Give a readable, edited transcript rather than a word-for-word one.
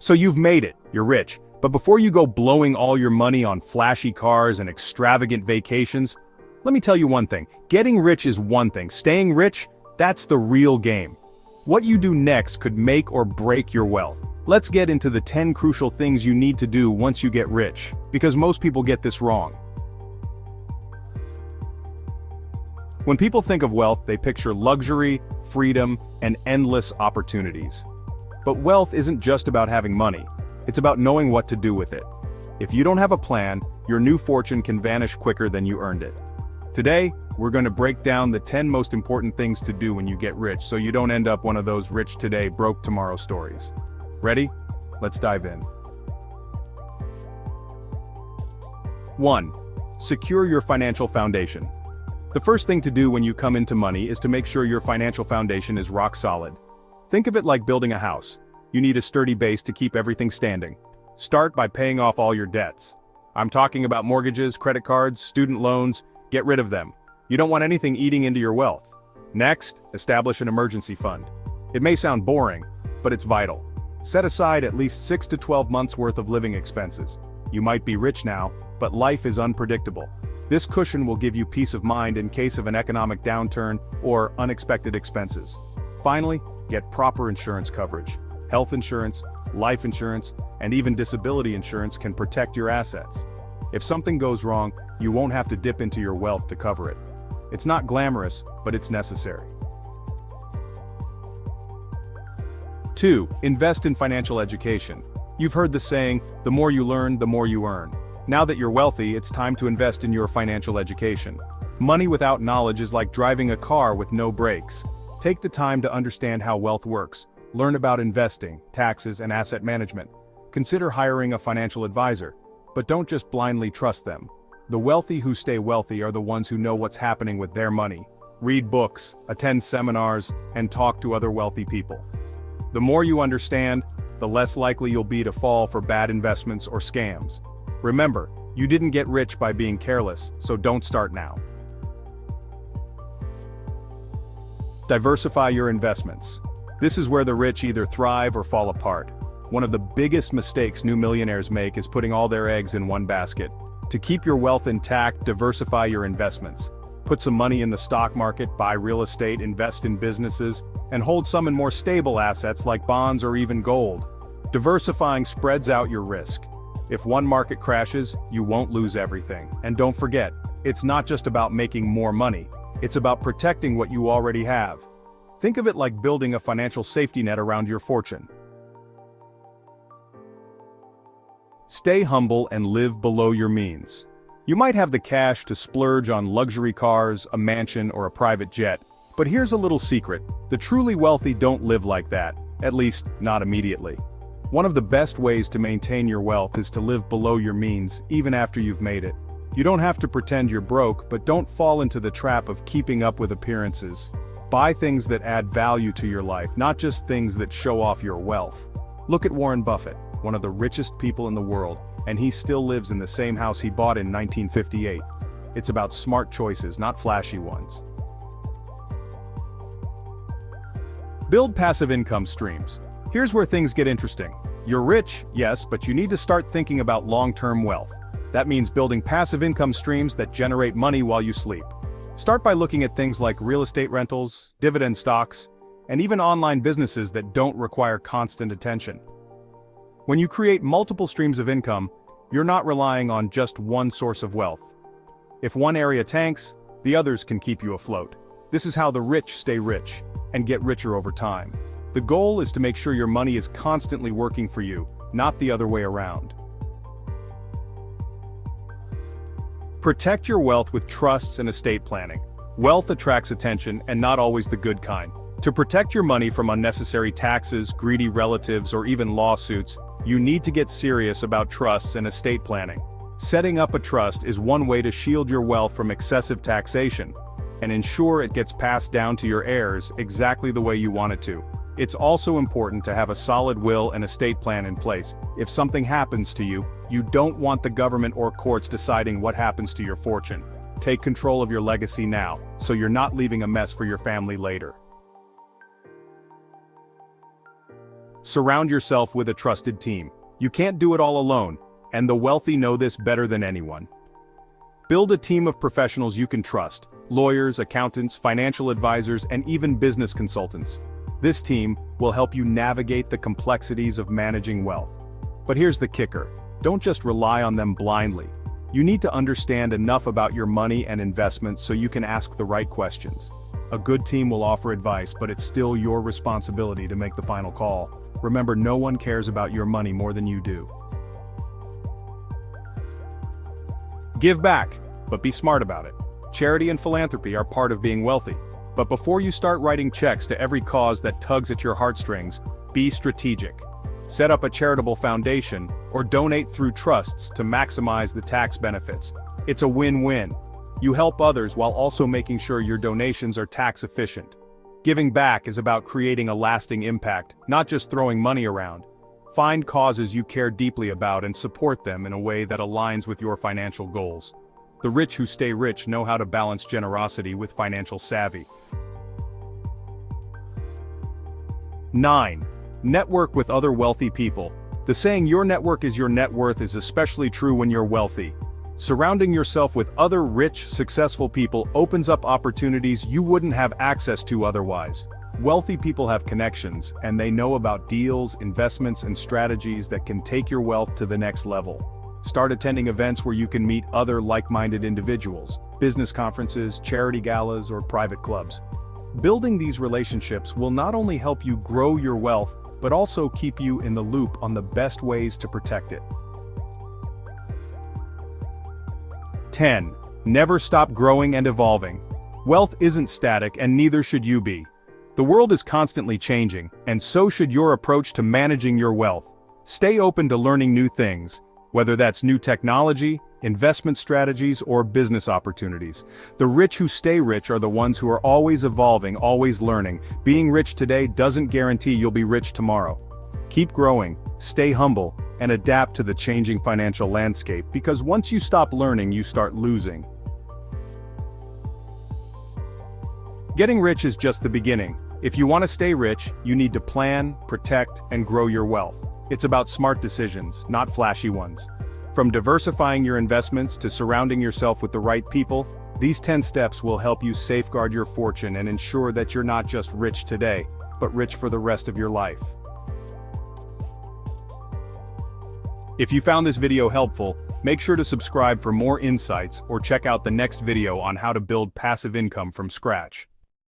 So you've made it, you're rich. But before you go blowing all your money on flashy cars and extravagant vacations, let me tell you one thing. Getting rich is one thing. Staying rich, that's the real game. What you do next could make or break your wealth. Let's get into the 10 crucial things you need to do once you get rich, because most people get this wrong. When people think of wealth, they picture luxury, freedom, and endless opportunities. But wealth isn't just about having money. It's about knowing what to do with it. If you don't have a plan, your new fortune can vanish quicker than you earned it. Today, we're going to break down the 10 most important things to do when you get rich so you don't end up one of those rich today, broke tomorrow stories. Ready? Let's dive in. 1. Secure your financial foundation. The first thing to do when you come into money is to make sure your financial foundation is rock solid. Think of it like building a house. You need a sturdy base to keep everything standing. Start by paying off all your debts. I'm talking about mortgages, credit cards, student loans. Get rid of them. You don't want anything eating into your wealth. Next, establish an emergency fund. It may sound boring, but it's vital. Set aside at least 6 to 12 months worth of living expenses. You might be rich now, but life is unpredictable. This cushion will give you peace of mind in case of an economic downturn or unexpected expenses. Finally, get proper insurance coverage. Health insurance, life insurance, and even disability insurance can protect your assets. If something goes wrong, you won't have to dip into your wealth to cover it. It's not glamorous, but it's necessary. 2. Invest in financial education. You've heard the saying, the more you learn, the more you earn. Now that you're wealthy, it's time to invest in your financial education. Money without knowledge is like driving a car with no brakes. Take the time to understand how wealth works. Learn about investing, taxes, and asset management. Consider hiring a financial advisor. But don't just blindly trust them. The wealthy who stay wealthy are the ones who know what's happening with their money. Read books, attend seminars, and talk to other wealthy people. The more you understand, the less likely you'll be to fall for bad investments or scams. Remember, you didn't get rich by being careless, so don't start now. Diversify your investments. This is where the rich either thrive or fall apart. One of the biggest mistakes new millionaires make is putting all their eggs in one basket. To keep your wealth intact, diversify your investments. Put some money in the stock market, buy real estate, invest in businesses, and hold some in more stable assets like bonds or even gold. Diversifying spreads out your risk. If one market crashes, you won't lose everything. And don't forget, it's not just about making more money. It's about protecting what you already have. Think of it like building a financial safety net around your fortune. Stay humble and live below your means. You might have the cash to splurge on luxury cars, a mansion, or a private jet. But here's a little secret. The truly wealthy don't live like that, at least not immediately. One of the best ways to maintain your wealth is to live below your means, even after you've made it. You don't have to pretend you're broke, but don't fall into the trap of keeping up with appearances. Buy things that add value to your life, not just things that show off your wealth. Look at Warren Buffett, one of the richest people in the world, and he still lives in the same house he bought in 1958. It's about smart choices, not flashy ones. Build passive income streams. Here's where things get interesting. You're rich, yes, but you need to start thinking about long-term wealth. That means building passive income streams that generate money while you sleep. Start by looking at things like real estate rentals, dividend stocks, and even online businesses that don't require constant attention. When you create multiple streams of income, you're not relying on just one source of wealth. If one area tanks, the others can keep you afloat. This is how the rich stay rich and get richer over time. The goal is to make sure your money is constantly working for you, not the other way around. Protect your wealth with trusts and estate planning. Wealth attracts attention, and not always the good kind. To protect your money from unnecessary taxes, greedy relatives, or even lawsuits, you need to get serious about trusts and estate planning. Setting up a trust is one way to shield your wealth from excessive taxation and ensure it gets passed down to your heirs exactly the way you want it to. It's also important to have a solid will and estate plan in place. If something happens to you, you don't want the government or courts deciding what happens to your fortune. Take control of your legacy now, so you're not leaving a mess for your family later. Surround yourself with a trusted team. You can't do it all alone, and the wealthy know this better than anyone. Build a team of professionals you can trust: lawyers, accountants, financial advisors, and even business consultants. This team will help you navigate the complexities of managing wealth. But here's the kicker: don't just rely on them blindly. You need to understand enough about your money and investments so you can ask the right questions. A good team will offer advice, but it's still your responsibility to make the final call. Remember, no one cares about your money more than you do. Give back, but be smart about it. Charity and philanthropy are part of being wealthy. But before you start writing checks to every cause that tugs at your heartstrings, be strategic. Set up a charitable foundation, or donate through trusts to maximize the tax benefits. It's a win-win. You help others while also making sure your donations are tax efficient. Giving back is about creating a lasting impact, not just throwing money around. Find causes you care deeply about and support them in a way that aligns with your financial goals. The rich who stay rich know how to balance generosity with financial savvy. 9. Network with other wealthy people. The saying "your network is your net worth" is especially true when you're wealthy. Surrounding yourself with other rich, successful people opens up opportunities you wouldn't have access to otherwise. Wealthy people have connections, and they know about deals, investments, and strategies that can take your wealth to the next level. Start attending events where you can meet other like-minded individuals, business conferences, charity galas, or private clubs. Building these relationships will not only help you grow your wealth, but also keep you in the loop on the best ways to protect it. 10. Never stop growing and evolving. Wealth isn't static, and neither should you be. The world is constantly changing, and so should your approach to managing your wealth. Stay open to learning new things, whether that's new technology, investment strategies, or business opportunities. The rich who stay rich are the ones who are always evolving, always learning. Being rich today doesn't guarantee you'll be rich tomorrow. Keep growing, stay humble, and adapt to the changing financial landscape, because once you stop learning, you start losing. Getting rich is just the beginning. If you want to stay rich, you need to plan, protect, and grow your wealth. It's about smart decisions, not flashy ones. From diversifying your investments to surrounding yourself with the right people, these 10 steps will help you safeguard your fortune and ensure that you're not just rich today, but rich for the rest of your life. If you found this video helpful, make sure to subscribe for more insights or check out the next video on how to build passive income from scratch.